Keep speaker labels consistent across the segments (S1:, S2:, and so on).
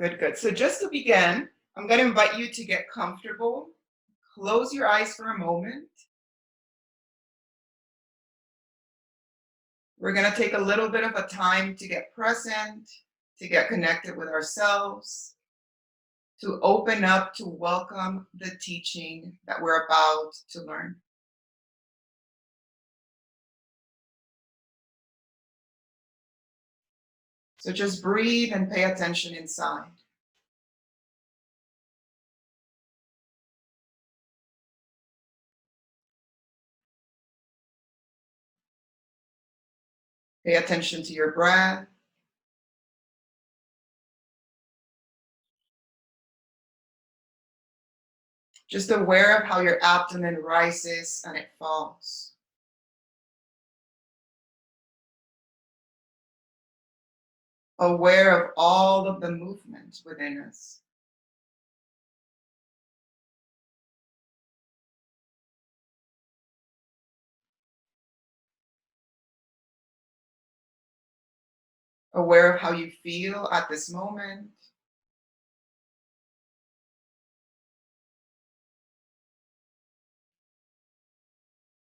S1: Good, good. So just to begin, I'm going to invite you to get comfortable. Close your eyes for a moment. We're going to take a little bit of a time to get present, to get connected with ourselves, to open up to welcome the teaching that we're about to learn. So just breathe and pay attention inside. Pay attention to your breath. Just aware of how your abdomen rises and it falls. Aware of all of the movement within us. Aware of how you feel at this moment.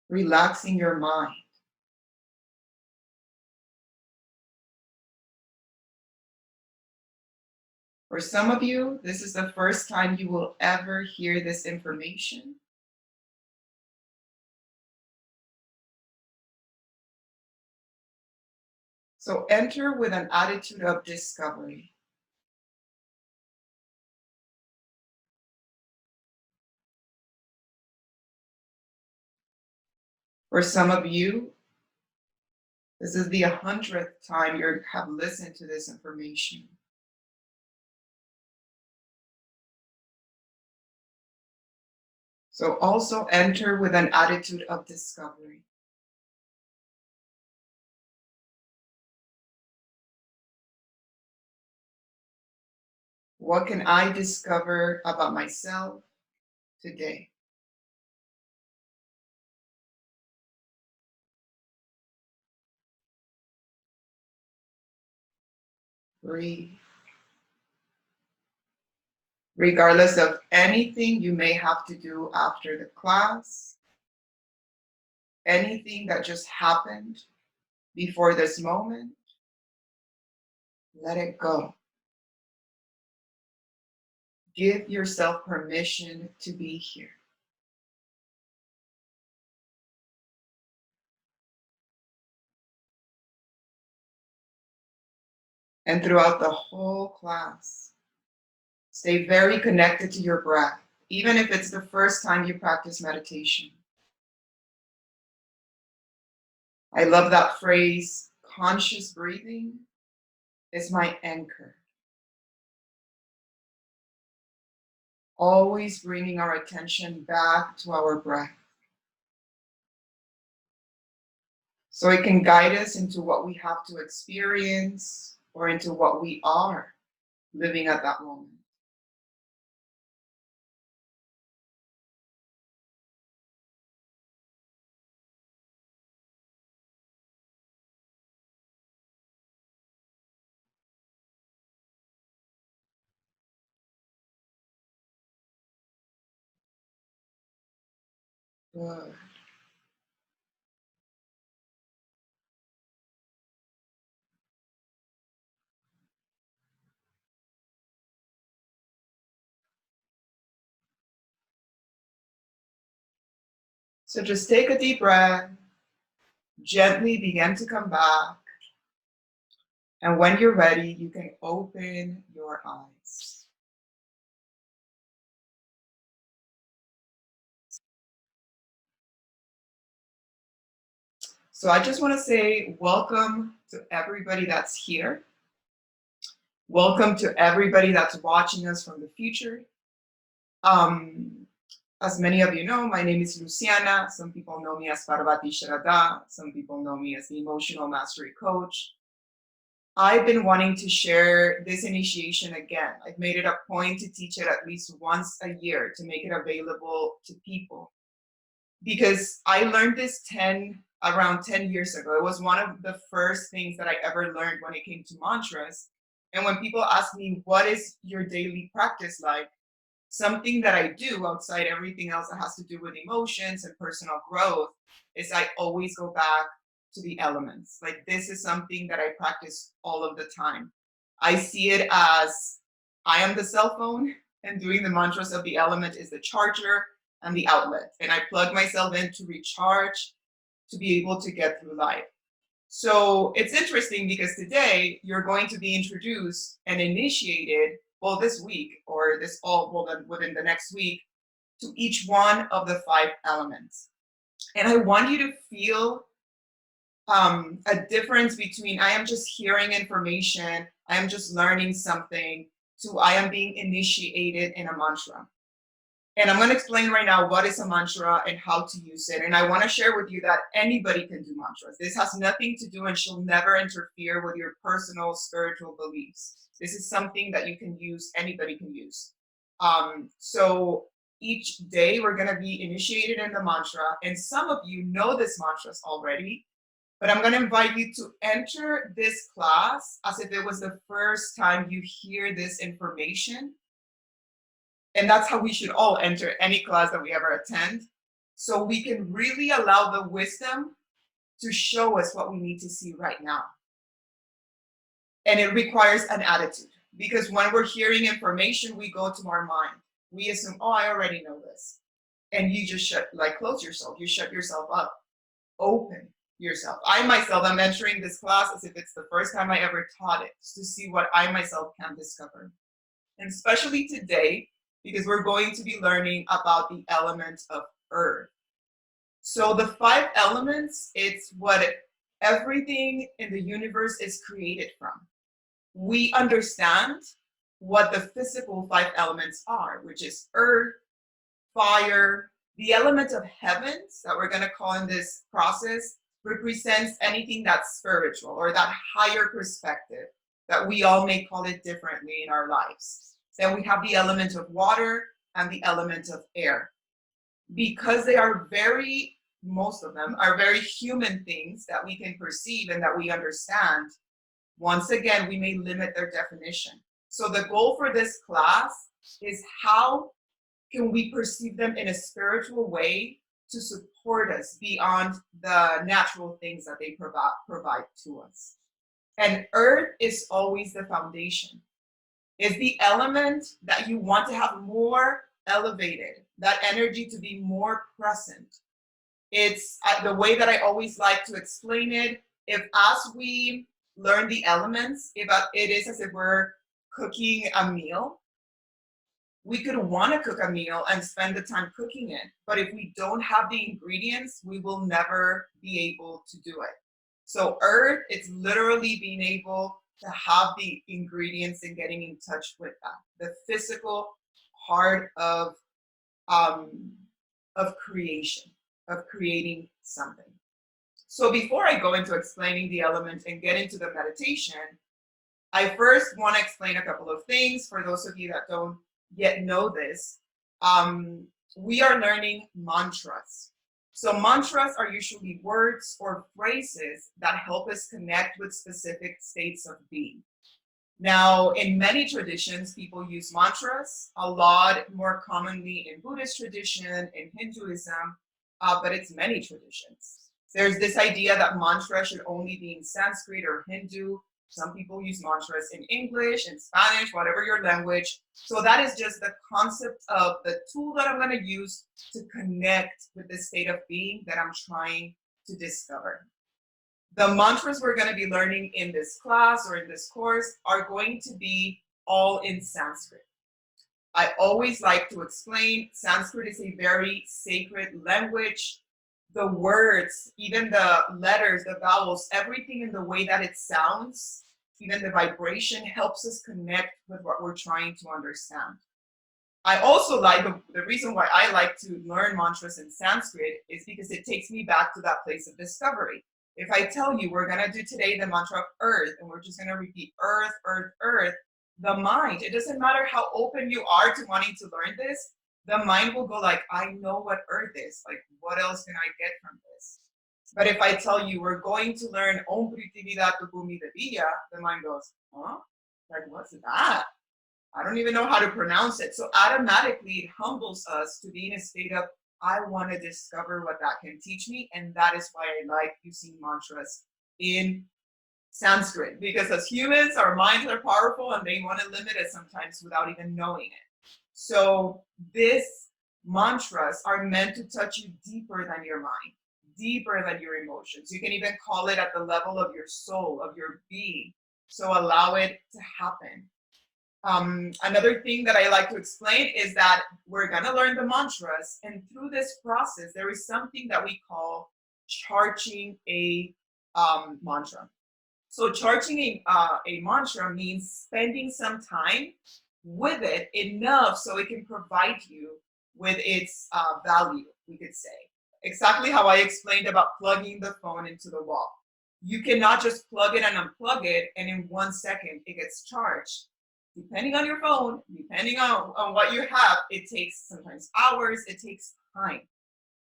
S1: Relaxing your mind. For some of you, this is the first time you will ever hear this information. So enter with an attitude of discovery. For some of you, this is the 100th time you have listened to this information. So also enter with an attitude of discovery. What can I discover about myself today? Breathe. Regardless of anything you may have to do after the class, anything that just happened before this moment, let it go. Give yourself permission to be here. And throughout the whole class, stay very connected to your breath, even if it's the first time you practice meditation. I love that phrase, conscious breathing is my anchor. Always bringing our attention back to our breath. So it can guide us into what we have to experience or into what we are living at that moment. Good. So just take a deep breath, gently begin to come back. And when you're ready, you can open your eyes. So I just want to say welcome to everybody that's here. Welcome to everybody that's watching us from the future. As many of you know, my name is Luciana. Some people know me as Parvati Sharada. Some people know me as the Emotional Mastery Coach. I've been wanting to share this initiation again. I've made it a point to teach it at least once a year to make it available to people. Because I learned this around 10 years ago. It was one of the first things that I ever learned when it came to mantras. And when people ask me, what is your daily practice like? Something that I do outside everything else that has to do with emotions and personal growth is I always go back to the elements. Like this is something that I practice all of the time. I see it as I am the cell phone and doing the mantras of the element is the charger and the outlet. And I plug myself in to recharge to be able to get through life. So it's interesting because today you're going to be introduced and initiated, well, this week or this all, well, then within the next week, to each one of the 5 elements. And I want you to feel a difference between I am just hearing information, I am just learning something, to I am being initiated in a mantra. And I'm going to explain right now what is a mantra and how to use it. And I want to share with you that anybody can do mantras. This has nothing to do and shall never interfere with your personal spiritual beliefs. This is something that you can use, anybody can use. So each day we're going to be initiated in the mantra. And some of you know this mantras already, but I'm going to invite you to enter this class as if it was the first time you hear this information. And that's how we should all enter any class that we ever attend. So we can really allow the wisdom to show us what we need to see right now. And it requires an attitude because when we're hearing information, we go to our mind. We assume, oh, I already know this. And you just close yourself. You shut yourself up. Open yourself. I myself, I'm entering this class as if it's the first time I ever taught it to see what I myself can discover. And especially today, because we're going to be learning about the element of earth. So the 5 elements, it's what everything in the universe is created from. We understand what the physical 5 elements are, which is earth, fire, the element of heavens that we're going to call in this process represents anything that's spiritual or that higher perspective that we all may call it differently in our lives. Then we have the element of water and the element of air. Because they are most of them are very human things that we can perceive and that we understand, once again, we may limit their definition. So the goal for this class is how can we perceive them in a spiritual way to support us beyond the natural things that they provide to us. And earth is always the foundation. Is the element that you want to have more elevated, that energy to be more present. It's the way that I always like to explain it. If as we learn the elements, if it is as if we're cooking a meal, we could want to cook a meal and spend the time cooking it. But if we don't have the ingredients, we will never be able to do it. So earth, it's literally being able to have the ingredients and getting in touch with that, the physical part of creation, of creating something. So before I go into explaining the elements and get into the meditation, I first want to explain a couple of things for those of you that don't yet know this. We are learning mantras. So mantras are usually words or phrases that help us connect with specific states of being. Now, in many traditions, people use mantras, a lot more commonly in Buddhist tradition, in Hinduism, but it's many traditions. There's this idea that mantra should only be in Sanskrit or Hindu. Some people use mantras in English, in Spanish, whatever your language. So that is just the concept of the tool that I'm going to use to connect with the state of being that I'm trying to discover. The mantras we're going to be learning in this class or in this course are going to be all in Sanskrit. I always like to explain Sanskrit is a very sacred language. The words, even the letters, the vowels, everything in the way that it sounds, even the vibration helps us connect with what we're trying to understand. I also like, the reason why I like to learn mantras in Sanskrit is because it takes me back to that place of discovery. If I tell you we're going to do today the mantra of earth and we're just going to repeat earth, earth, earth, the mind, it doesn't matter how open you are to wanting to learn this, the mind will go like, I know what earth is. Like, what else can I get from this? But if I tell you we're going to learn Om Prithvi Dhatu Bhumi Deviya, the mind goes, huh? Like, what's that? I don't even know how to pronounce it. So automatically it humbles us to be in a state of, I want to discover what that can teach me. And that is why I like using mantras in Sanskrit, because as humans, our minds are powerful and they want to limit us sometimes without even knowing it. So these mantras are meant to touch you deeper than your mind, deeper than your emotions. You can even call it at the level of your soul, of your being. So allow it to happen. Another thing that I like to explain is that we're going to learn the mantras, and through this process, there is something that we call charging a mantra. So charging a mantra means spending some time with it enough so it can provide you with its value, we could say. Exactly how I explained about plugging the phone into the wall. You cannot just plug it and unplug it, and in 1 second it gets charged. Depending on your phone, depending on what you have, it takes sometimes hours, it takes time.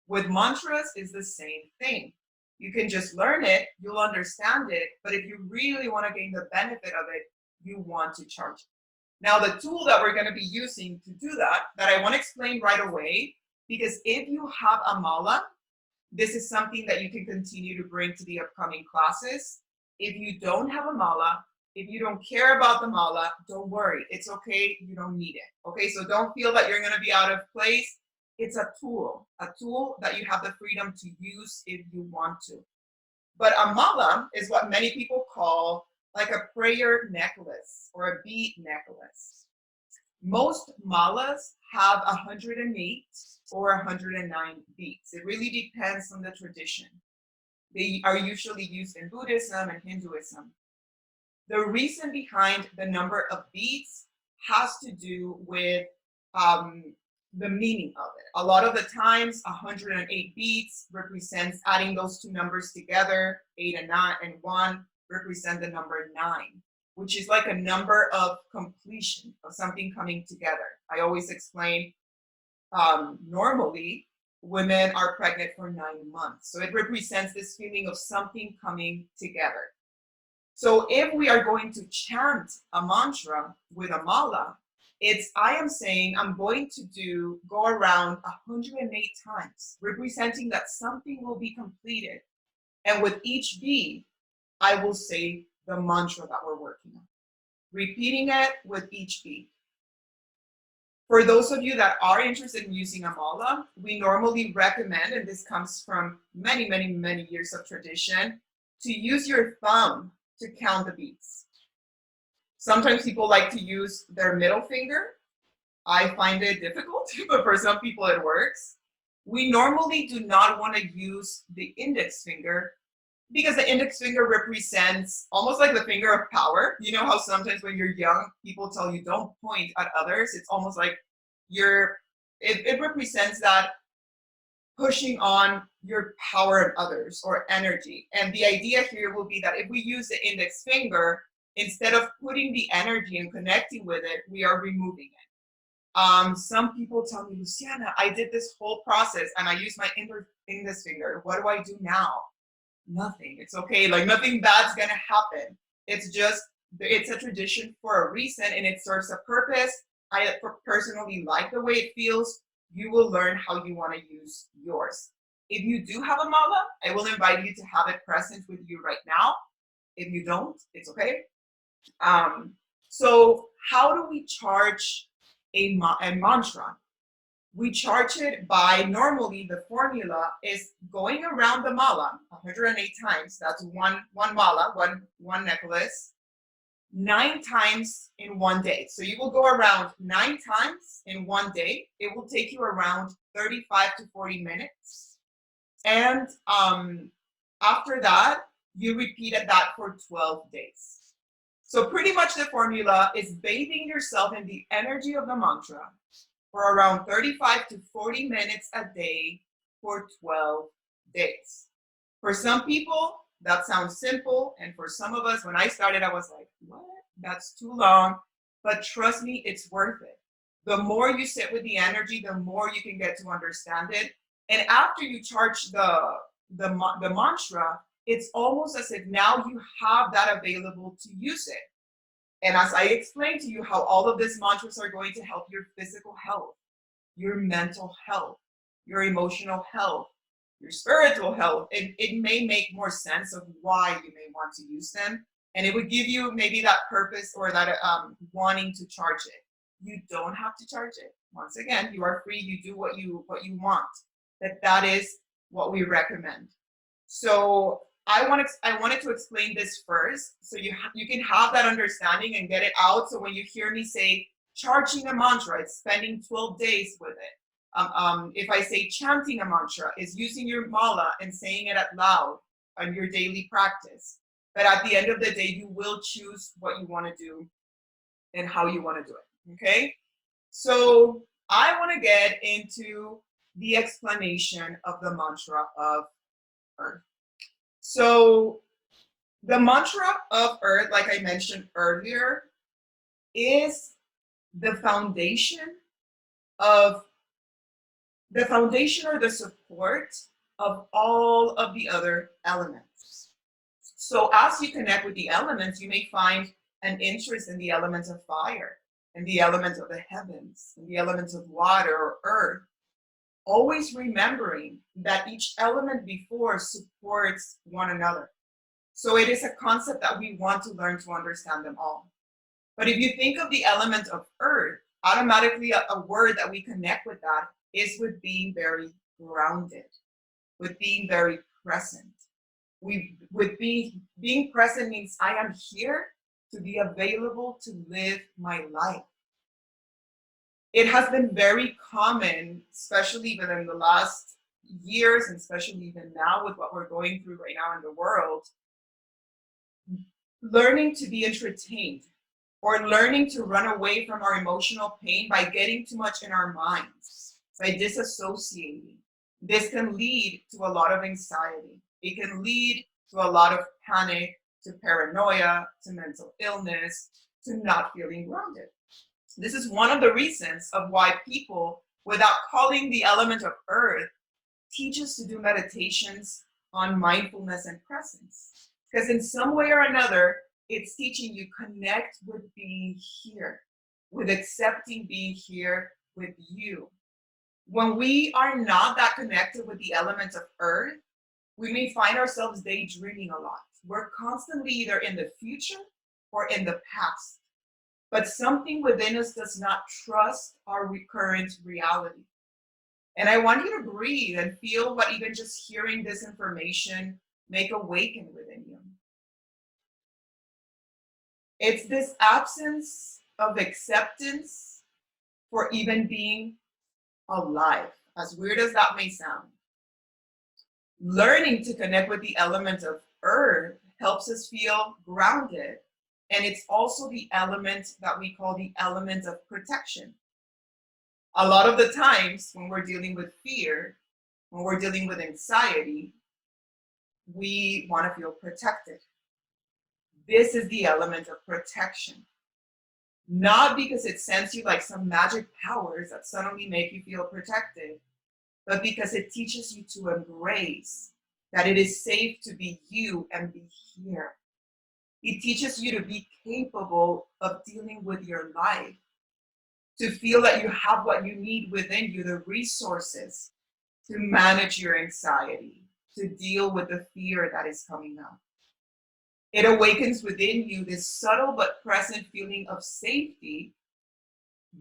S1: With mantras, is the same thing. You can just learn it, you'll understand it, but if you really want to gain the benefit of it, you want to charge it. Now, the tool that we're going to be using to do that I want to explain right away, because if you have a mala, this is something that you can continue to bring to the upcoming classes. If you don't have a mala, if you don't care about the mala, don't worry. It's okay. You don't need it. Okay, so don't feel that you're going to be out of place. It's a tool that you have the freedom to use if you want to. But a mala is what many people call like a prayer necklace or a bead necklace. Most malas have 108 or 109 beads. It really depends on the tradition. They are usually used in Buddhism and Hinduism. The reason behind the number of beads has to do with the meaning of it. A lot of the times, 108 beads represents adding those two numbers together, 8 and 9 and 1 represent the number 9, which is like a number of completion of something coming together. I always explain normally women are pregnant for 9 months. So it represents this feeling of something coming together. So if we are going to chant a mantra with a mala, I am saying I'm going to go around 108 times, representing that something will be completed. And with each bead, I will say the mantra that we're working on, repeating it with each bead. For those of you that are interested in using a mala, we normally recommend, and this comes from many, many, many years of tradition, to use your thumb to count the beads. Sometimes people like to use their middle finger. I find it difficult, but for some people it works. We normally do not want to use the index finger because the index finger represents almost like the finger of power. You know how sometimes when you're young, people tell you don't point at others. It's almost like it represents that pushing on your power of others or energy. And the idea here will be that if we use the index finger, instead of putting the energy and connecting with it, we are removing it. Some people tell me, Luciana, I did this whole process and I used my index finger. What do I do now? Nothing. It's okay. Like nothing bad's gonna happen. It's a tradition for a reason and it serves a purpose. I personally like the way it feels. You will learn how you want to use yours. If you do have a mala, I will invite you to have it present with you right now. If you don't, it's okay. So how do we charge a mantra? We charge it by, normally the formula is going around the mala 108 times. That's one mala, one necklace, 9 times in 1 day. So you will go around 9 times in 1 day. It will take you around 35 to 40 minutes. And after that, you repeated that for 12 days. So pretty much the formula is bathing yourself in the energy of the mantra for around 35 to 40 minutes a day for 12 days. For some people, that sounds simple. And for some of us, when I started, I was like, what? That's too long. But trust me, it's worth it. The more you sit with the energy, the more you can get to understand it. And after you charge the mantra, it's almost as if now you have that available to use it. And as I explained to you how all of these mantras are going to help your physical health, your mental health, your emotional health, your spiritual health, it may make more sense of why you may want to use them. And it would give you maybe that purpose or that wanting to charge it. You don't have to charge it. Once again, you are free. You do what you want. That is what we recommend. So I wanted to explain this first, so you can have that understanding and get it out. So when you hear me say charging a mantra, it's spending 12 days with it. If I say chanting a mantra, is using your mala and saying it out loud on your daily practice. But at the end of the day, you will choose what you want to do and how you want to do it. Okay? So I want to get into the explanation of the mantra of Earth. So the mantra of Earth, like I mentioned earlier, is the foundation of or the support of all of the other elements. So as you connect with the elements, you may find an interest in the elements of fire, and the elements of the heavens, and the elements of water or earth, always remembering that each element before supports one another. So it is a concept that we want to learn to understand them all. But if you think of the element of earth, automatically a word that we connect with that is with being very grounded, with being very present. With being present means I am here to be available to live my life. It has been very common, especially within the last years, and especially even now with what we're going through right now in the world, learning to be entertained or learning to run away from our emotional pain by getting too much in our minds, by disassociating. This can lead to a lot of anxiety. It can lead to a lot of panic, to paranoia, to mental illness, to not feeling grounded. This is one of the reasons of why people, without calling the element of earth, teach us to do meditations on mindfulness and presence. Because in some way or another, it's teaching you connect with being here, with accepting being here with you. When we are not that connected with the elements of earth, we may find ourselves daydreaming a lot. We're constantly either in the future or in the past. But something within us does not trust our current reality. And I want you to breathe and feel what even just hearing this information make awaken within you. It's this absence of acceptance for even being alive, as weird as that may sound. Learning to connect with the element of earth helps us feel grounded. And it's also the element that we call the element of protection. A lot of the times when we're dealing with fear, when we're dealing with anxiety, we want to feel protected. This is the element of protection. Not because it sends you like some magic powers that suddenly make you feel protected, but because it teaches you to embrace that it is safe to be you and be here. It teaches you to be capable of dealing with your life, to feel that you have what you need within you, the resources to manage your anxiety, to deal with the fear that is coming up. It awakens within you this subtle but present feeling of safety.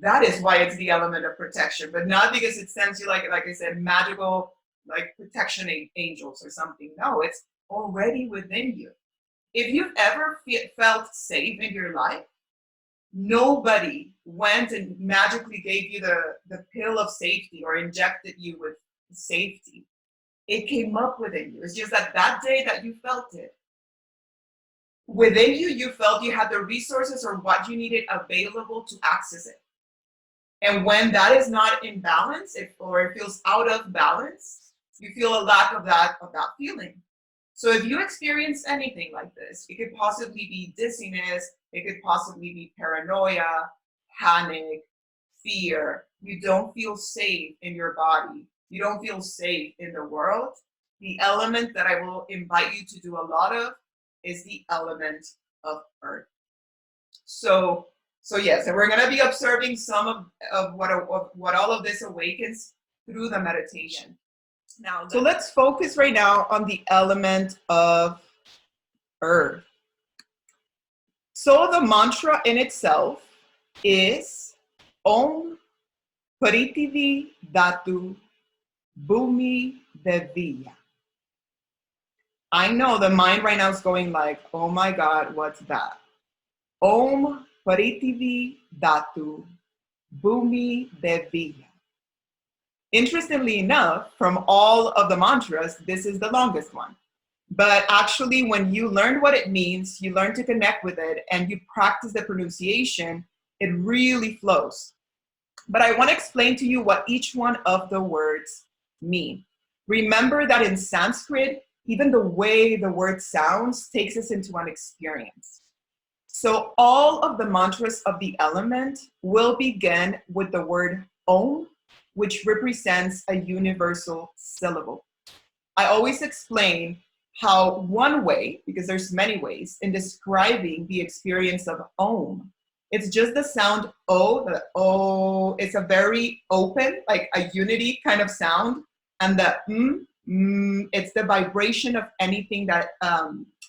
S1: That is why it's the element of protection, but not because it sends you like I said, magical like protection angels or something. No, it's already within you. If you've ever felt safe in your life, nobody went and magically gave you the pill of safety or injected you with safety. It came up within you. It's just that day that you felt it, within you, you felt you had the resources or what you needed available to access it. And when that is not in balance, or it feels out of balance, you feel a lack of that feeling. So if you experience anything like this, it could possibly be dizziness, it could possibly be paranoia, panic, fear. You don't feel safe in your body. You don't feel safe in the world. The element that I will invite you to do a lot of is the element of earth. So yes, and we're going to be observing some of what all of this awakens through the meditation. Now, so let's focus right now on the element of earth. So the mantra in itself is Om Prithvi Dhatu Bhumi Devya. I know the mind right now is going like, oh my God, what's that? Om Prithvi Dhatu Bhumi Devya. Interestingly enough, from all of the mantras, this is the longest one. But actually, when you learn what it means, you learn to connect with it, and you practice the pronunciation, it really flows. But I want to explain to you what each one of the words mean. Remember that in Sanskrit, even the way the word sounds takes us into an experience. So all of the mantras of the element will begin with the word Om, which represents a universal syllable. I always explain how one way, because there's many ways, in describing the experience of Om, it's just the sound O, the O, it's a very open, like a unity kind of sound, and the it's the vibration of anything that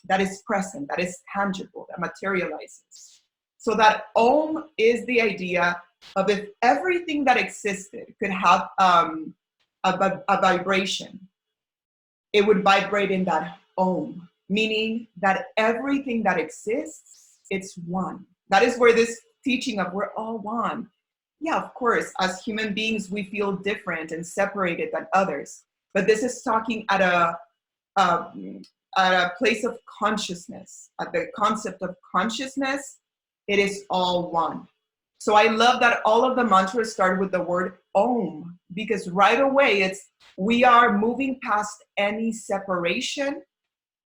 S1: that is present, that is tangible, that materializes. So that Om is the idea of if everything that existed could have a vibration, it would vibrate in that Om, meaning that everything that exists, it's one. That is where this teaching of we're all one. Yeah, of course, as human beings, we feel different and separated than others. But this is talking at a place of consciousness, at the concept of consciousness, it is all one. So I love that all of the mantras start with the word Om, because right away we are moving past any separation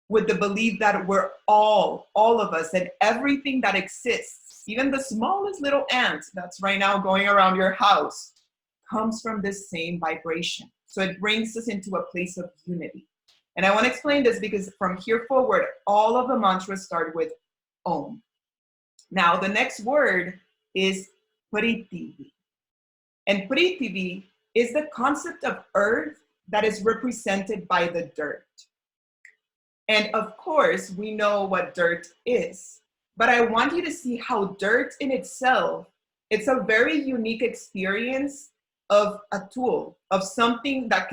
S1: with the belief that we're all of us, and everything that exists, even the smallest little ant that's right now going around your house, comes from this same vibration. So it brings us into a place of unity. And I want to explain this because from here forward, all of the mantras start with Om. Now, the next word is Prithvi. And Prithvi is the concept of earth that is represented by the dirt. And of course, we know what dirt is. But I want you to see how dirt in itself, it's a very unique experience of a tool, of something that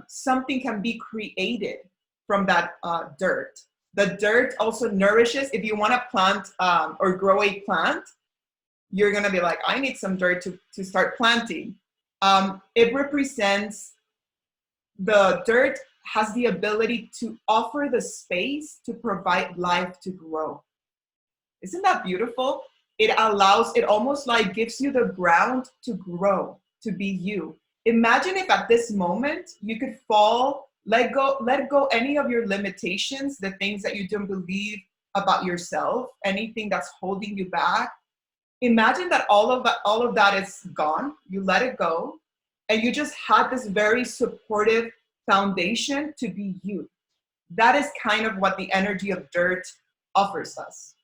S1: something can be created from that dirt. The dirt also nourishes. If you want to plant or grow a plant, you're going to be like, I need some dirt to start planting. It represents, the dirt has the ability to offer the space to provide life to grow. Isn't that beautiful? It allows, it almost like gives you the ground to grow, to be you. Imagine if at this moment you could fall, let go any of your limitations, the things that you don't believe about yourself, anything that's holding you back. Imagine that all of that is gone. You let it go, and you just had this very supportive foundation to be you. That is kind of what the energy of dirt offers us.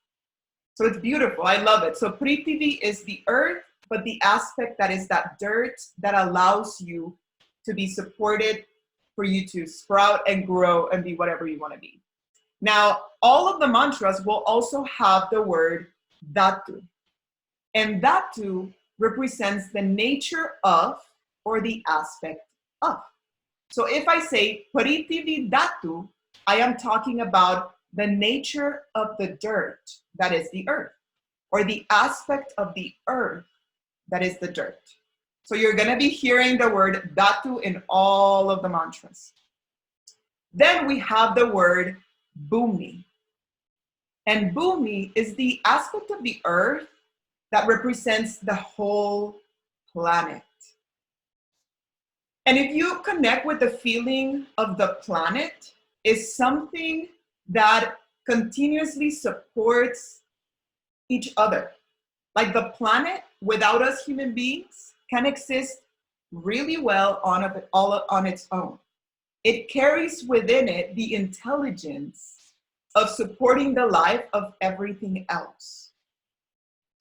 S1: So it's beautiful. I love it. So Prithvi is the earth, but the aspect that is that dirt that allows you to be supported, for you to sprout and grow and be whatever you want to be. Now, all of the mantras will also have the word Dhatu. And Dhatu represents the nature of, or the aspect of. So if I say Prithvi Dhatu, I am talking about the nature of the dirt, that is the earth, or the aspect of the earth, that is the dirt. So you're going to be hearing the word Dhatu in all of the mantras. Then we have the word Bhumi. And Bhumi is the aspect of the earth that represents the whole planet. And if you connect with the feeling of the planet, is something that continuously supports each other. Like the planet, without us human beings, can exist really well all on its own. It carries within it the intelligence of supporting the life of everything else.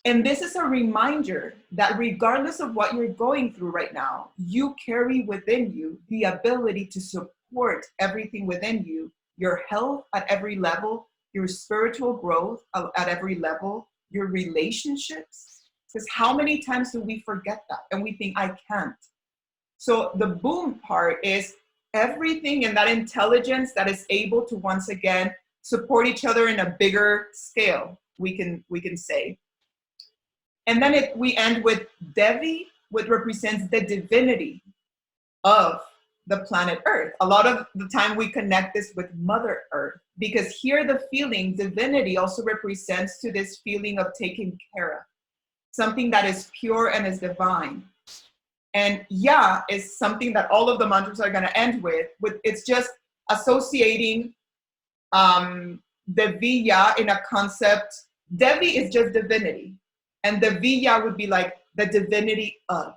S1: And this is a reminder that regardless of what you're going through right now, you carry within you the ability to support everything within you, your health at every level, your spiritual growth at every level, your relationships. Because how many times do we forget that and we think, I can't? So the boom part is everything in that intelligence that is able to once again support each other in a bigger scale, we can say. And then we end with Devi, which represents the divinity of the planet Earth. A lot of the time we connect this with Mother Earth, because here the feeling, divinity, also represents to this feeling of taking care of, something that is pure and is divine. And Ya is something that all of the mantras are going to end with. It's just associating the Viya in a concept. Devi is just divinity. And the Viya would be like the divinity of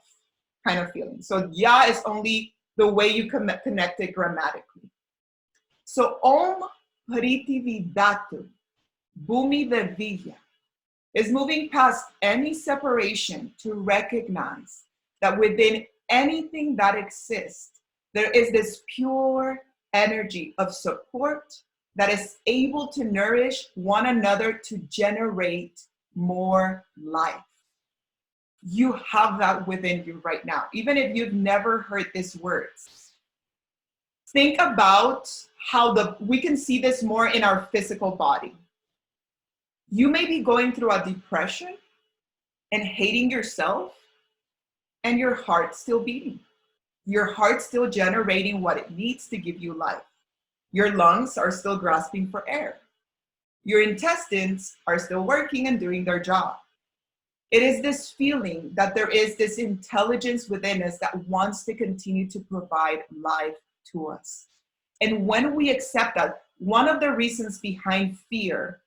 S1: kind of feeling. So Ya is only the way you connect it grammatically. So Om Priti Vidatu, Bhumi Viya, is moving past any separation to recognize that within anything that exists, there is this pure energy of support that is able to nourish one another to generate more life. You have that within you right now, even if you've never heard these words. Think about how we can see this more in our physical body. You may be going through a depression and hating yourself, and your heart's still beating. Your heart's still generating what it needs to give you life. Your lungs are still grasping for air. Your intestines are still working and doing their job. It is this feeling that there is this intelligence within us that wants to continue to provide life to us. And when we accept that, one of the reasons behind fear,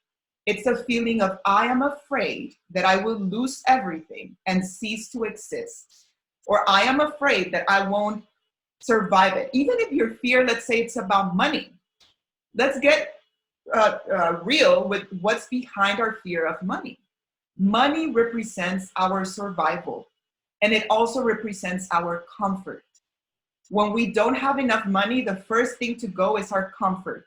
S1: it's a feeling of, I am afraid that I will lose everything and cease to exist. Or I am afraid that I won't survive it. Even if your fear, let's say it's about money. Let's get real with what's behind our fear of money. Money represents our survival, and it also represents our comfort. When we don't have enough money, the first thing to go is our comfort.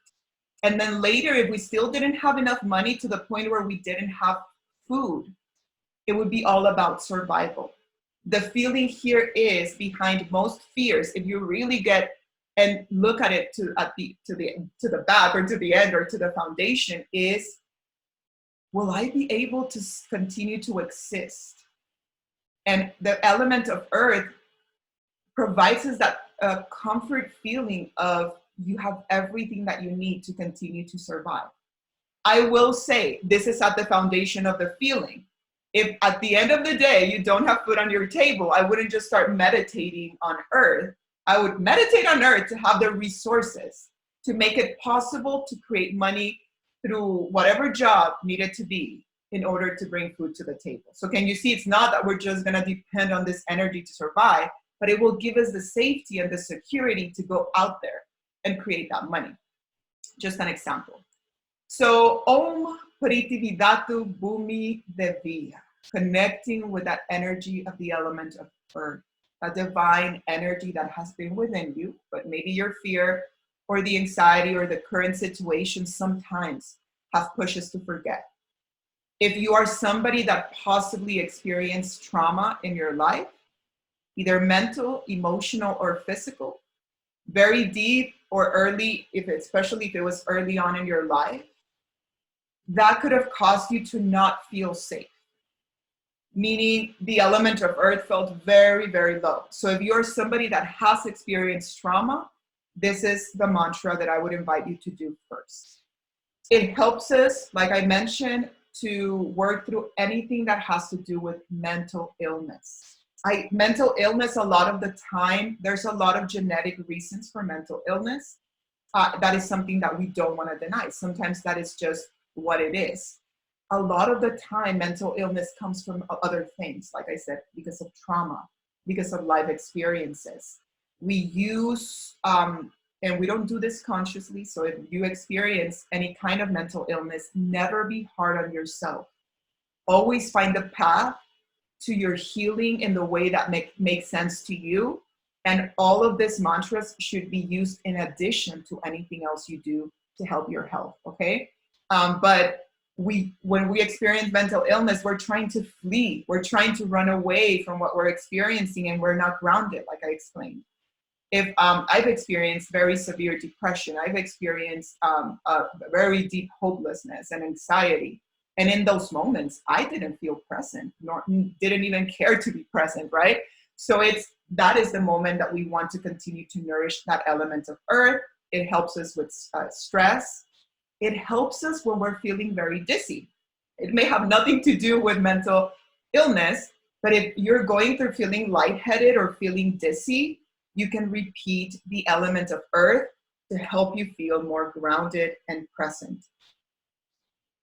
S1: And then later, if we still didn't have enough money to the point where we didn't have food, it would be all about survival. The feeling here is behind most fears, if you really get and look at it to the back or to the end or to the foundation, is, will I be able to continue to exist? And the element of earth provides us that comfort feeling of, you have everything that you need to continue to survive. I will say, this is at the foundation of the feeling. If at the end of the day, you don't have food on your table, I wouldn't just start meditating on earth. I would meditate on earth to have the resources to make it possible to create money through whatever job needed to be in order to bring food to the table. So can you see, it's not that we're just gonna depend on this energy to survive, but it will give us the safety and the security to go out there and create that money. Just an example. So Om Priti Vidatu Bhumi Deviya, connecting with that energy of the element of earth, a divine energy that has been within you, but maybe your fear or the anxiety or the current situation sometimes have pushed us to forget. If you are somebody that possibly experienced trauma in your life, either mental, emotional, or physical, very deep or early, especially if it was early on in your life, that could have caused you to not feel safe. Meaning the element of earth felt very, very low. So if you're somebody that has experienced trauma, this is the mantra that I would invite you to do first. It helps us, like I mentioned, to work through anything that has to do with mental illness. Mental illness, a lot of the time, there's a lot of genetic reasons for mental illness. That is something that we don't want to deny. Sometimes that is just what it is. A lot of the time, mental illness comes from other things, like I said, because of trauma, because of life experiences. We use, and we don't do this consciously, so if you experience any kind of mental illness, never be hard on yourself. Always find the path to your healing in the way that makes sense to you. And all of these mantras should be used in addition to anything else you do to help your health, okay? But when we experience mental illness, we're trying to flee. We're trying to run away from what we're experiencing, and we're not grounded, like I explained. If I've experienced very severe depression, I've experienced a very deep hopelessness and anxiety. And in those moments, I didn't feel present, nor didn't even care to be present, right? So that is the moment that we want to continue to nourish that element of earth. It helps us with stress. It helps us when we're feeling very dizzy. It may have nothing to do with mental illness, but if you're going through feeling lightheaded or feeling dizzy, you can repeat the element of earth to help you feel more grounded and present.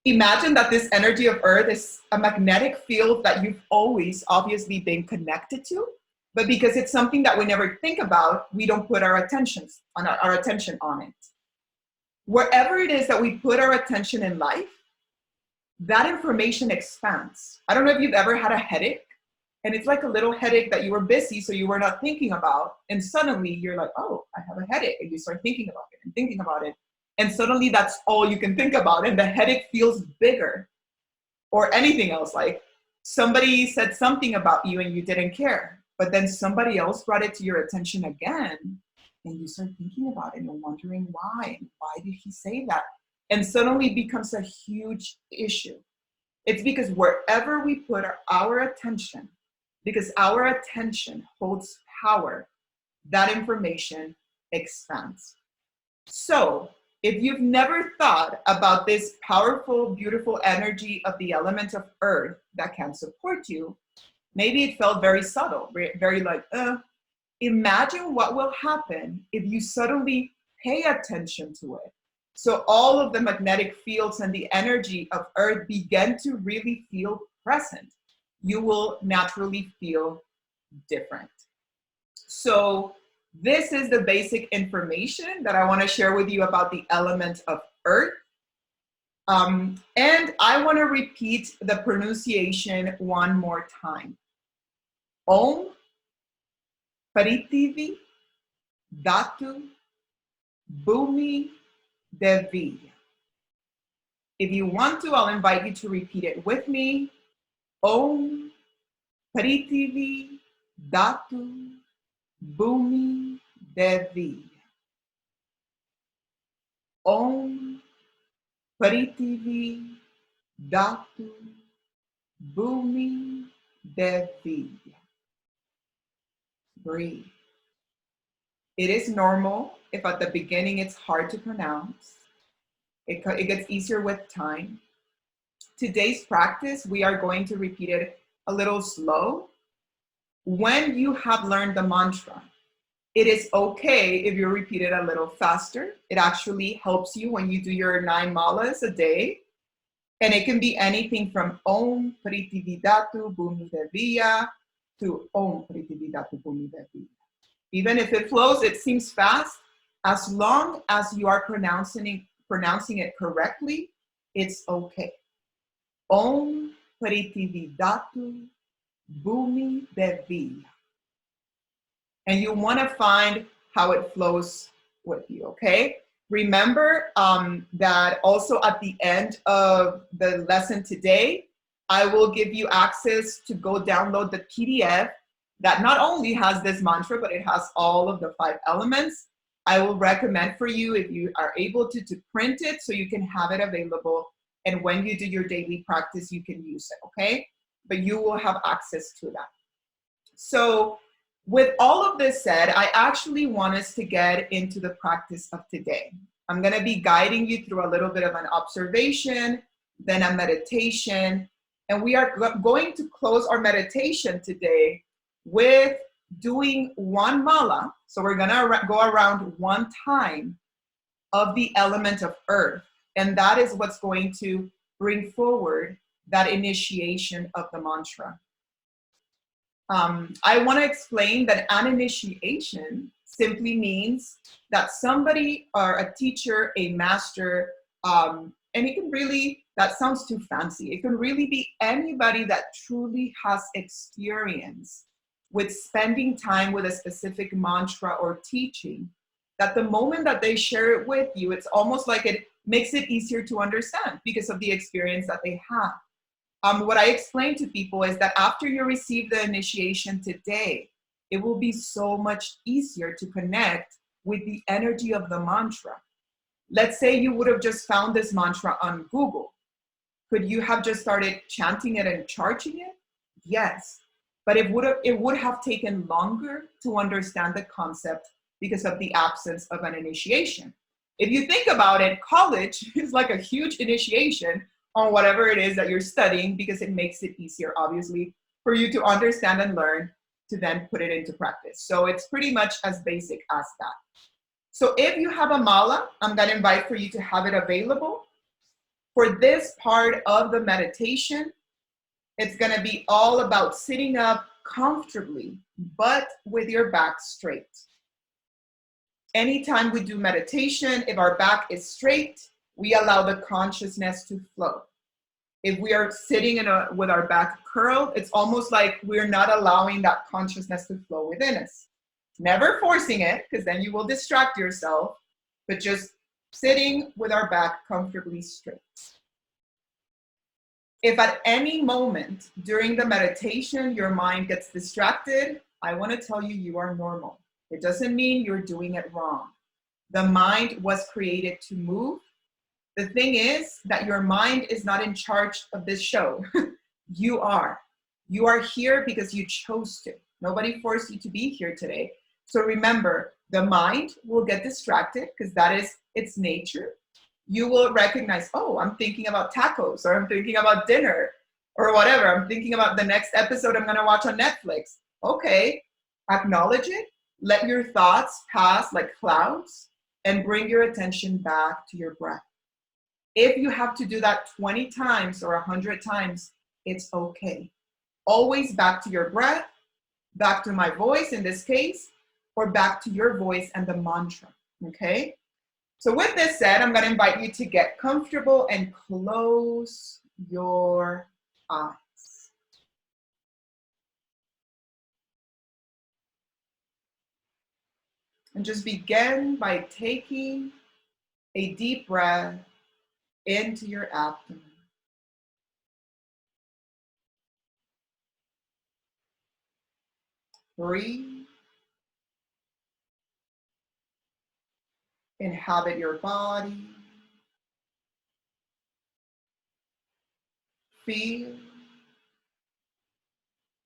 S1: Imagine that this energy of earth is a magnetic field that you've always obviously been connected to, but because it's something that we never think about, we don't put our attention on it. Wherever it is that we put our attention in life, that information expands. I don't know if you've ever had a headache, and it's like a little headache that you were busy, so you were not thinking about, and suddenly you're like, oh, I have a headache, and you start thinking about it and thinking about it, and suddenly that's all you can think about, and the headache feels bigger. Or anything else, like somebody said something about you and you didn't care, but then somebody else brought it to your attention again, and you start thinking about it and wondering why did he say that? And suddenly it becomes a huge issue. It's because wherever we put our attention, because our attention holds power, that information expands. So if you've never thought about this powerful, beautiful energy of the element of earth that can support you, maybe it felt very subtle, very like, imagine what will happen if you suddenly pay attention to it. So all of the magnetic fields and the energy of earth begin to really feel present. You will naturally feel different. So this is the basic information that I want to share with you about the element of earth. And I want to repeat the pronunciation one more time. Om Prithvi Dhatu Bhumi Devi. If you want to, I'll invite you to repeat it with me. Om Prithvi Dhatu Bhumi Devi. Om Prithvi Dhatu Bhumi Devi. Breathe. It is normal if at the beginning it's hard to pronounce. It gets easier with time. Today's practice, we are going to repeat it a little slow. When you have learned the mantra, it is okay if you repeat it a little faster. It actually helps you when you do your 9 malas a day. And it can be anything from Om Prithvi Dhatu Bhumi Deviya to Om Prithvi Dhatu Bhumi Deviya. Even if it flows, it seems fast, as long as you are pronouncing it correctly, it's okay. Om Prithvi Dhatu Bhumi Deviya. And you want to find how it flows with you, okay? Remember that also at the end of the lesson today, I will give you access to go download the PDF that not only has this mantra, but it has all of the 5 elements. I will recommend for you, if you are able to print it so you can have it available. And when you do your daily practice, you can use it, okay? But you will have access to that. So with all of this said, I actually want us to get into the practice of today. I'm going to be guiding you through a little bit of an observation, then a meditation. And we are going to close our meditation today with doing 1 mala. So we're going to go around 1 time of the element of earth. And that is what's going to bring forward that initiation of the mantra. I want to explain that an initiation simply means that somebody or a teacher, a master, And it can really, that sounds too fancy. It can really be anybody that truly has experience with spending time with a specific mantra or teaching, that the moment that they share it with you, it's almost like it makes it easier to understand because of the experience that they have. What I explain to people is that after you receive the initiation today, it will be so much easier to connect with the energy of the mantra. Let's say you would have just found this mantra on Google. Could you have just started chanting it and charging it? Yes, but it would have taken longer to understand the concept because of the absence of an initiation. If you think about it, college is like a huge initiation on whatever it is that you're studying because it makes it easier, obviously, for you to understand and learn to then put it into practice. So it's pretty much as basic as that. So if you have a mala, I'm going to invite for you to have it available. For this part of the meditation, it's going to be all about sitting up comfortably, but with your back straight. Anytime we do meditation, if our back is straight, we allow the consciousness to flow. If we are sitting with our back curled, it's almost like we're not allowing that consciousness to flow within us. Never forcing it, because then you will distract yourself, but just sitting with our back comfortably straight. If at any moment during the meditation your mind gets distracted, I want to tell you, you are normal. It doesn't mean you're doing it wrong. The mind was created to move. The thing is that your mind is not in charge of this show. You are. You are here because you chose to. Nobody forced you to be here today. So remember, the mind will get distracted because that is its nature. You will recognize, oh, I'm thinking about tacos, or I'm thinking about dinner, or whatever. I'm thinking about the next episode I'm going to watch on Netflix. Okay, acknowledge it. Let your thoughts pass like clouds and bring your attention back to your breath. If you have to do that 20 times or 100 times, it's okay. Always back to your breath, back to my voice in this case, or back to your voice and the mantra, okay? So with this said, I'm going to invite you to get comfortable and close your eyes. And just begin by taking a deep breath into your abdomen. Breathe. Inhabit your body. Feel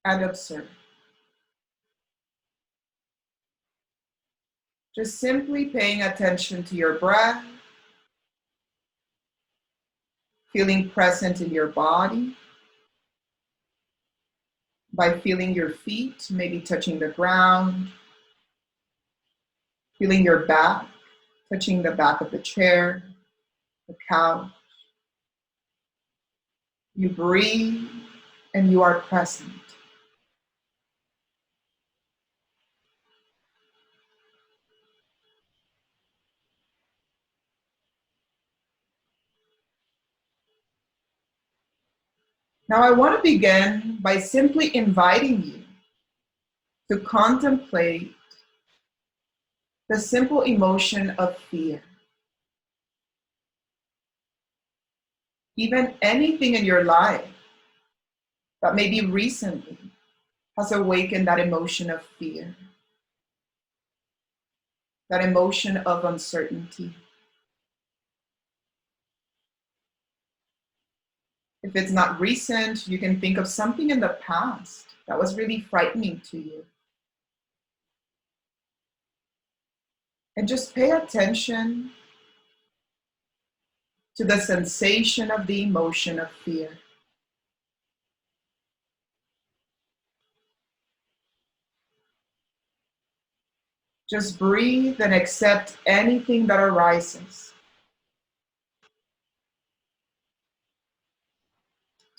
S1: and observe. Just simply paying attention to your breath, feeling present in your body by feeling your feet, maybe touching the ground, feeling your back, touching the back of the chair, the couch. You breathe and you are present. Now I want to begin by simply inviting you to contemplate the simple emotion of fear. Even anything in your life that maybe recently has awakened that emotion of fear, that emotion of uncertainty. If it's not recent, you can think of something in the past that was really frightening to you. And just pay attention to the sensation of the emotion of fear. Just breathe and accept anything that arises.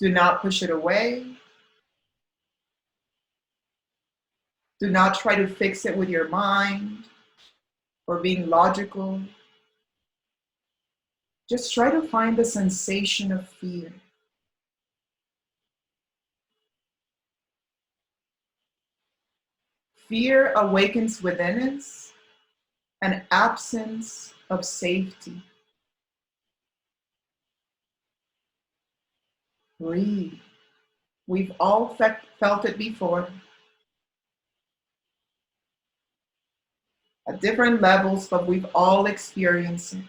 S1: Do not push it away. Do not try to fix it with your mind or being logical. Just try to find the sensation of fear. Fear awakens within us an absence of safety. Breathe. We've all felt it before at different levels, but we've all experienced it.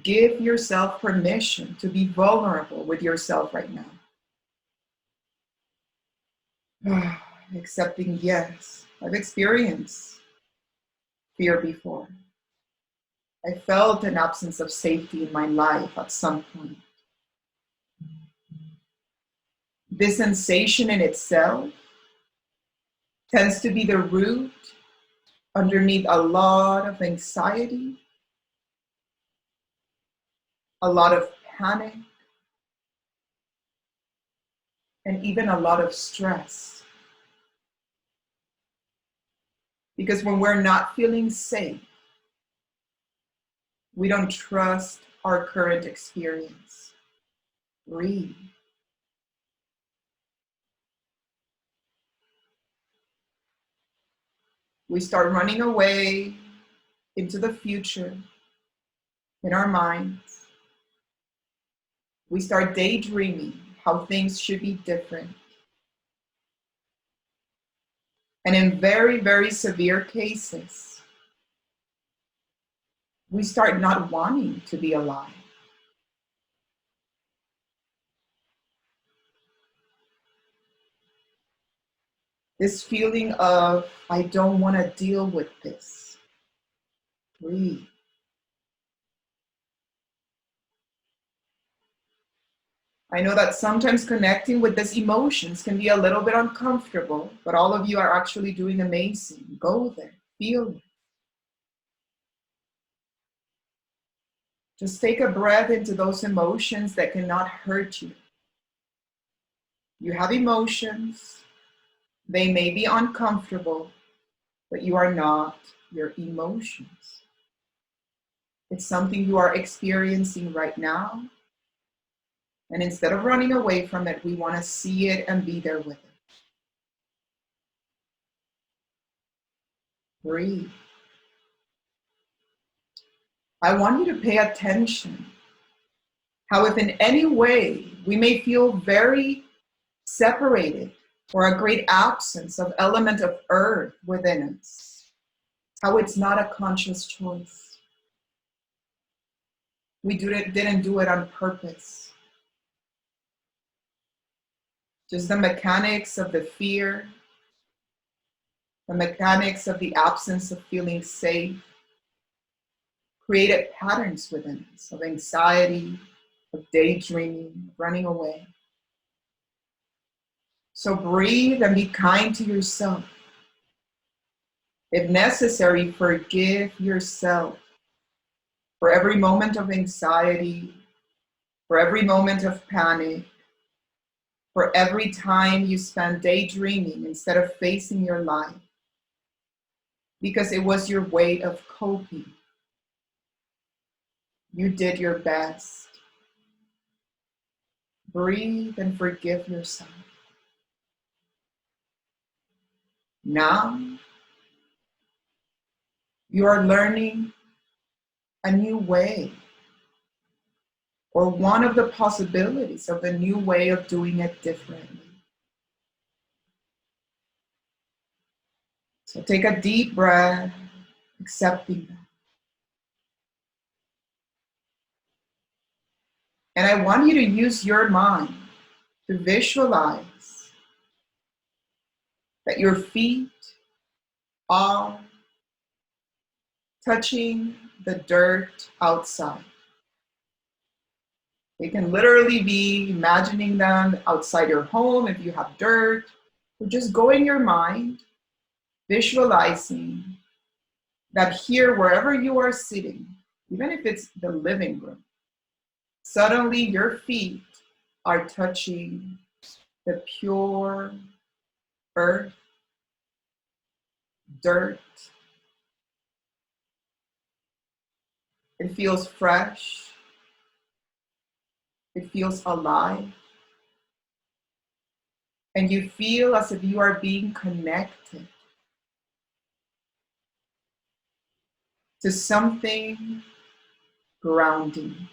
S1: Give yourself permission to be vulnerable with yourself right now. Accepting, yes, I've experienced fear before. I felt an absence of safety in my life at some point. This sensation in itself tends to be the root underneath a lot of anxiety, a lot of panic, and even a lot of stress. Because when we're not feeling safe, we don't trust our current experience. Breathe. We start running away into the future in our minds. We start daydreaming how things should be different. And in very, very severe cases, we start not wanting to be alive. This feeling of, I don't want to deal with this. Breathe. I know that sometimes connecting with these emotions can be a little bit uncomfortable, but all of you are actually doing amazing. Go there, feel it. Just take a breath into those emotions that cannot hurt you. You have emotions. They may be uncomfortable, but you are not your emotions. It's something you are experiencing right now. And instead of running away from it, we want to see it and be there with it. Breathe. I want you to pay attention how if in any way we may feel very separated or a great absence of element of earth within us, how it's not a conscious choice. We didn't do it on purpose. Just the mechanics of the fear, the mechanics of the absence of feeling safe, created patterns within us of anxiety, of daydreaming, of running away. So breathe and be kind to yourself. If necessary, forgive yourself for every moment of anxiety, for every moment of panic, for every time you spend daydreaming instead of facing your life, because it was your way of coping. You did your best. Breathe and forgive yourself. Now, you are learning a new way, or one of the possibilities of a new way of doing it differently. So take a deep breath, accepting that. And I want you to use your mind to visualize that your feet are touching the dirt outside. They can literally be imagining them outside your home if you have dirt, or just go in your mind, visualizing that here, wherever you are sitting, even if it's the living room, suddenly your feet are touching the pure earth, dirt, It feels fresh. It feels alive. And you feel as if you are being connected to something grounding.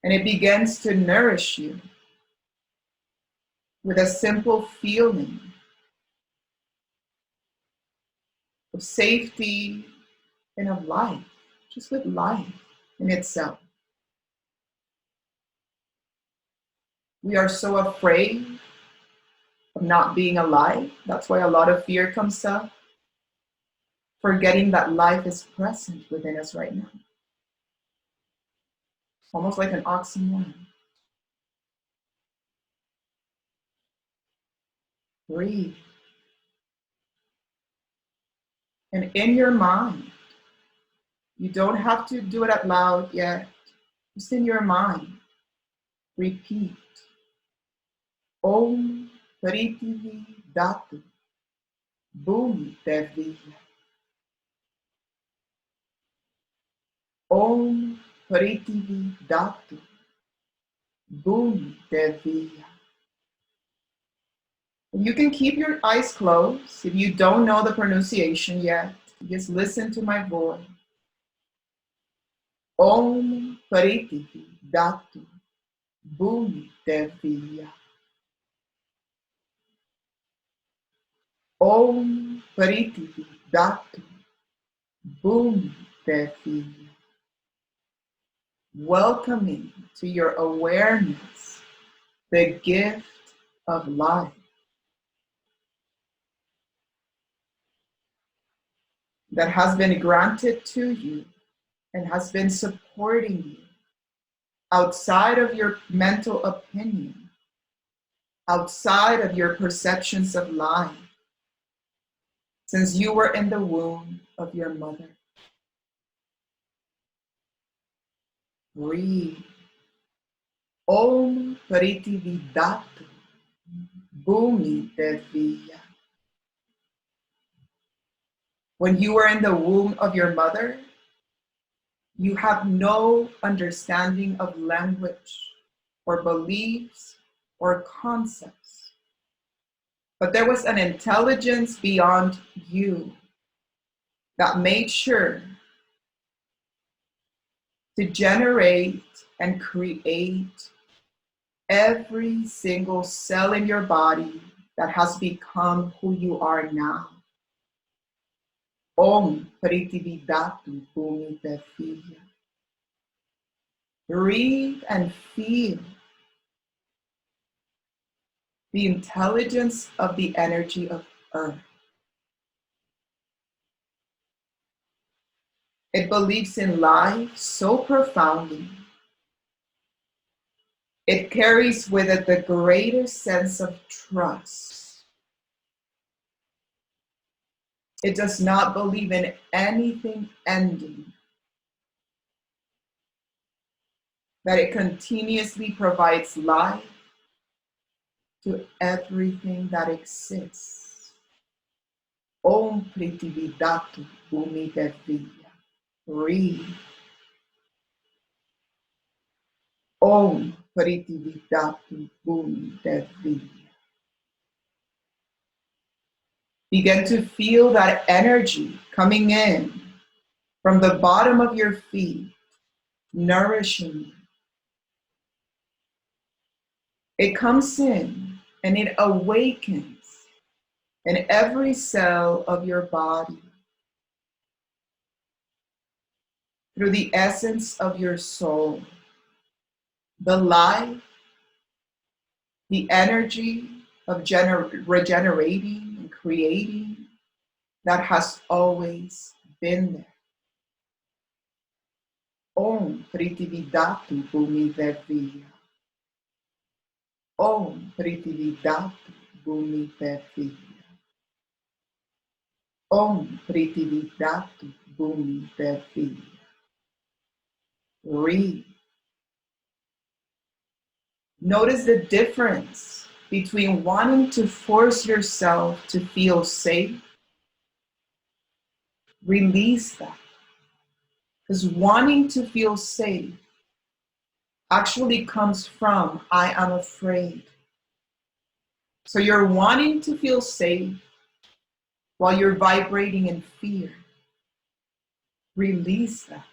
S1: And it begins to nourish you with a simple feeling of safety and of life, just with life in itself. We are so afraid of not being alive. That's why a lot of fear comes up, forgetting that life is present within us right now. Almost like an oxymoron. Breathe. And in your mind, you don't have to do it out loud yet. Just in your mind, repeat. Om Prithvi Dhatu Bhumi Deviya. Om Prithvi Dhatu Bhumi Deviya. You can keep your eyes closed if you don't know the pronunciation yet. Just listen to my voice. Om Prithvi Dhatu Bhumi Deviya. Om Prithvi Dhatu Bhumi Deviya. Welcoming to your awareness the gift of life that has been granted to you and has been supporting you outside of your mental opinion, outside of your perceptions of life, since you were in the womb of your mother. Breathe. Om Prithvi Dhatu Bhumi Deviya. When you were in the womb of your mother, you have no understanding of language or beliefs or concepts. But there was an intelligence beyond you that made sure to generate and create every single cell in your body that has become who you are now. Om Prithvi Dhatu Bhumi Deviya. Breathe and feel the intelligence of the energy of Earth. It believes in life so profoundly. It carries with it the greatest sense of trust. It does not believe in anything ending. That it continuously provides life to everything that exists. Om Prithvi Dhatu Bhumi Deviya. Breathe. Om Prithvi Dhatu Bhumi Deviya. Begin to feel that energy coming in from the bottom of your feet, nourishing you. It comes in and it awakens in every cell of your body through the essence of your soul, the life, the energy of regenerating and creating that has always been there. Om Prithvi Dhatu Bhumi Deviya. Om Prithvi Dhatu Bhumi Deviya. Om Prithvi Dhatu Bhumi Deviya. Breathe. Notice the difference between wanting to force yourself to feel safe Release that. Because wanting to feel safe actually comes from I am afraid. So you're wanting to feel safe while you're vibrating in fear. Release that.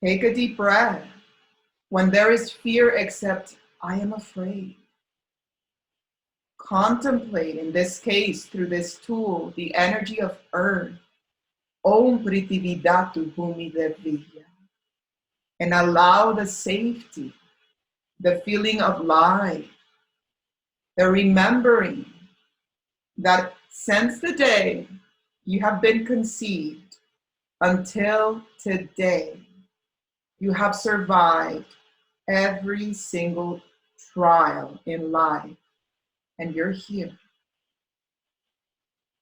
S1: Take a deep breath. When there is fear, accept I am afraid. Contemplate, in this case, through this tool, the energy of earth. Om Prithividatu Bhumi Devya. And allow the safety, the feeling of life, the remembering that since the day you have been conceived until today, you have survived every single trial in life, and you're here.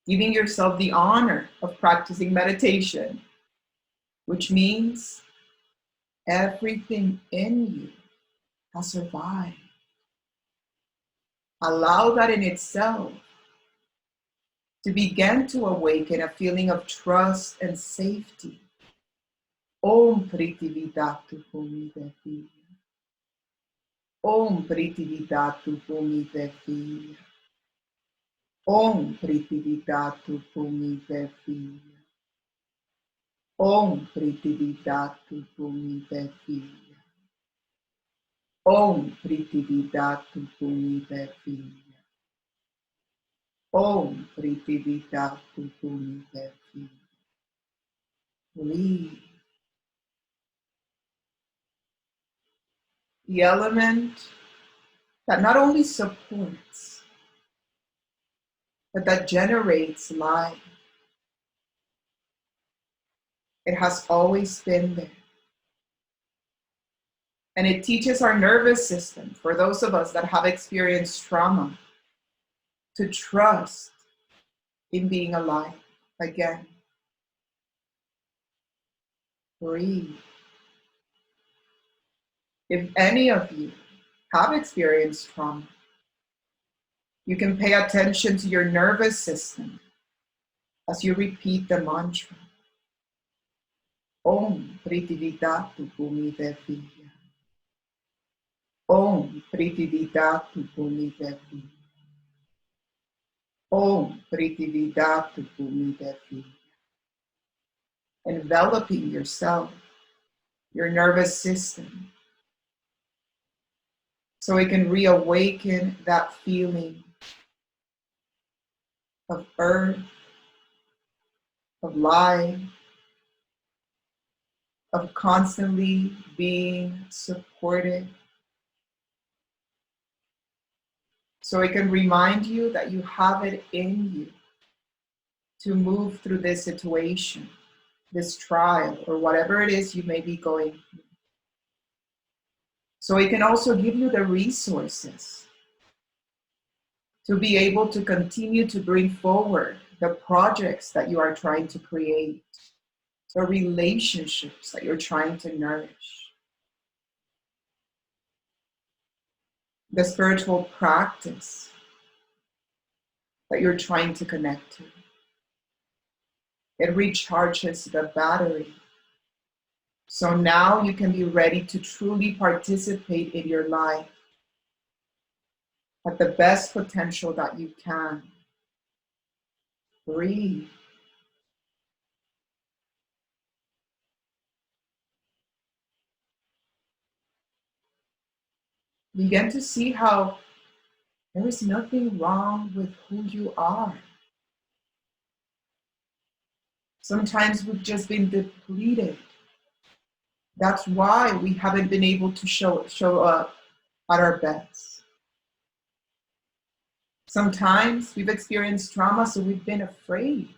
S1: Giving yourself the honor of practicing meditation, which means everything in you has survived. Allow that in itself to begin to awaken a feeling of trust and safety. Om Prithividatu Bhumi Devya. Om Prithividatu Bhumi Devya. Om Prithividatu Bhumi Devya. Om Prithividatu Bhumi Devya. Om Prithividatu Bhumi Devya. Om Prithividatu Bhumi Devya. Breathe. The element that not only supports, but that generates life. It has always been there. And it teaches our nervous system, for those of us that have experienced trauma, to trust in being alive again. Breathe. If any of you have experienced trauma, you can pay attention to your nervous system as you repeat the mantra. Om Prithividatu Bhumi Devya. Om Prithividatu Bhumi Devya. Om Prithividatu Bhumi Devya. Enveloping yourself, your nervous system, so it can reawaken that feeling of earth, of life, of constantly being supported. So it can remind you that you have it in you to move through this situation, this trial, or whatever it is you may be going through. So it can also give you the resources to be able to continue to bring forward the projects that you are trying to create, the relationships that you're trying to nourish, the spiritual practice that you're trying to connect to. It recharges the battery. So now you can be ready to truly participate in your life at the best potential that you can. Breathe. Begin to see how there is nothing wrong with who you are. Sometimes we've just been depleted. That's why we haven't been able to show up at our best. Sometimes we've experienced trauma, so we've been afraid.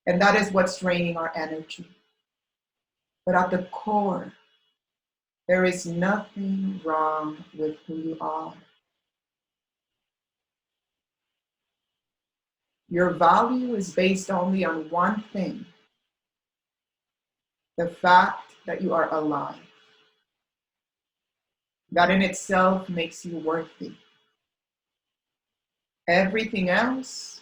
S1: And that is what's draining our energy. But at the core, there is nothing wrong with who you are. Your value is based only on one thing: the fact that you are alive. That in itself makes you worthy. Everything else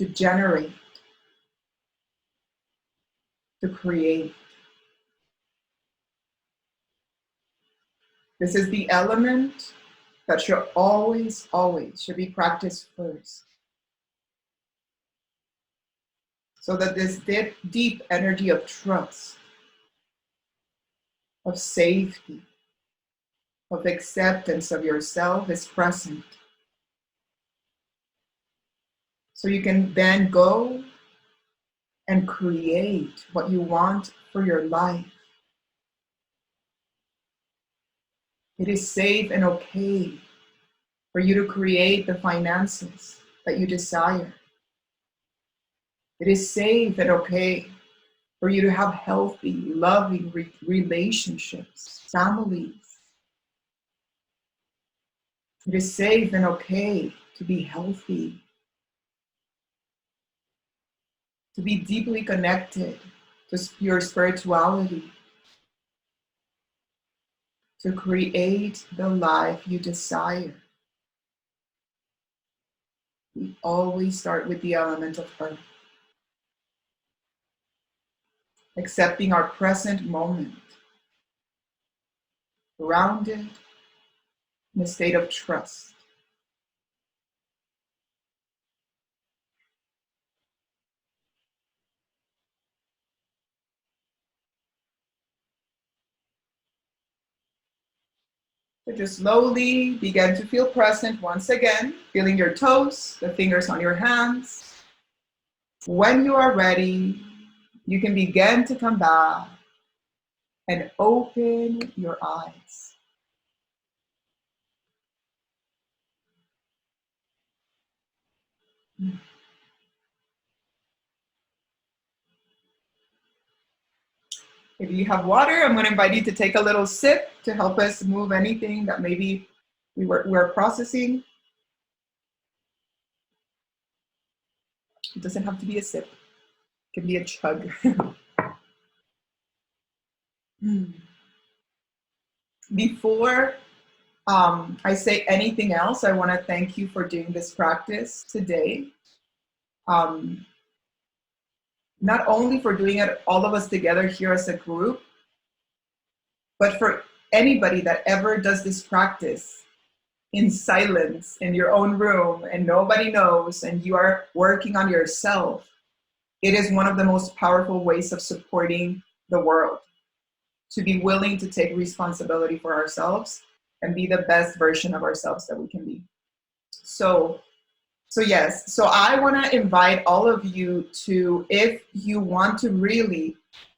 S1: to generate, to create. This is the element that should always, always should be practiced first. So that this deep energy of trust, of safety, of acceptance of yourself is present. So you can then go and create what you want for your life. It is safe and okay for you to create the finances that you desire. It is safe and okay for you to have healthy, loving relationships, families. It is safe and okay to be healthy, to be deeply connected to your spirituality, to create the life you desire. We always start with the element of earth, accepting our present moment, grounded in a state of trust. So just slowly begin to feel present once again, feeling your toes, the fingers on your hands. When you are ready, you can begin to come back and open your eyes. If you have water, I'm going to invite you to take a little sip to help us move anything that maybe we're processing. It doesn't have to be a sip. It can be a chug. Before I say anything else, I want to thank you for doing this practice today. Not only for doing it all of us together here as a group, but for anybody that ever does this practice in silence in your own room and nobody knows and you are working on yourself. It is one of the most powerful ways of supporting the world, to be willing to take responsibility for ourselves and be the best version of ourselves that we can be. So yes, so I want to invite all of you to, if you want to really,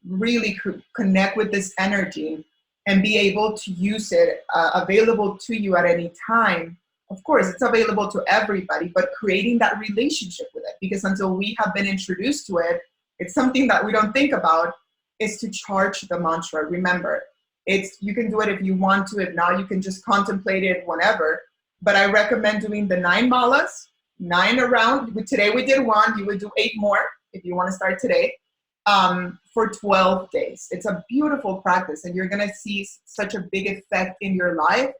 S1: really connect with this energy and be able to use it available to you at any time. Of course, it's available to everybody, but creating that relationship with it, because until we have been introduced to it, it's something that we don't think about, is to charge the mantra. Remember, you can do it if you want to. If not, you can just contemplate it whenever. But I recommend doing the 9 malas, 9 around. Today we did 1. You would do 8 more if you want to start today, for 12 days. It's a beautiful practice, and you're going to see such a big effect in your life.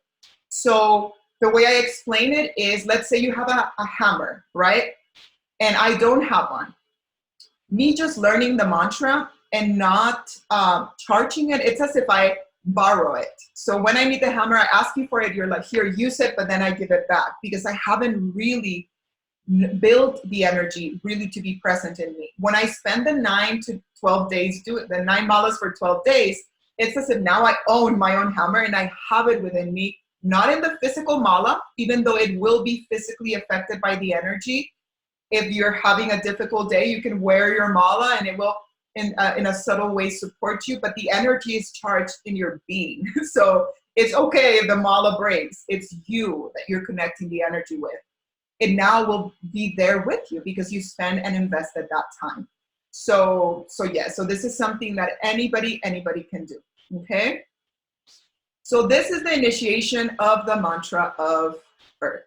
S1: So the way I explain it is, let's say you have a hammer, right? And I don't have one. Me just learning the mantra and not charging it, it's as if I borrow it. So when I need the hammer, I ask you for it, you're like, here, use it, but then I give it back, because I haven't really built the energy really to be present in me. When I spend the 9 to 12 days, do it, the 9 malas for 12 days, it's as if now I own my own hammer and I have it within me, not in the physical mala, even though it will be physically affected by the energy. If you're having a difficult day, you can wear your mala and it will in a subtle way support you, but the energy is charged in your being. So it's okay if the mala breaks. It's you that you're connecting the energy with. It now will be there with you because you spend and invested that time. So this is something that anybody can do, okay? So this is the initiation of the mantra of Earth.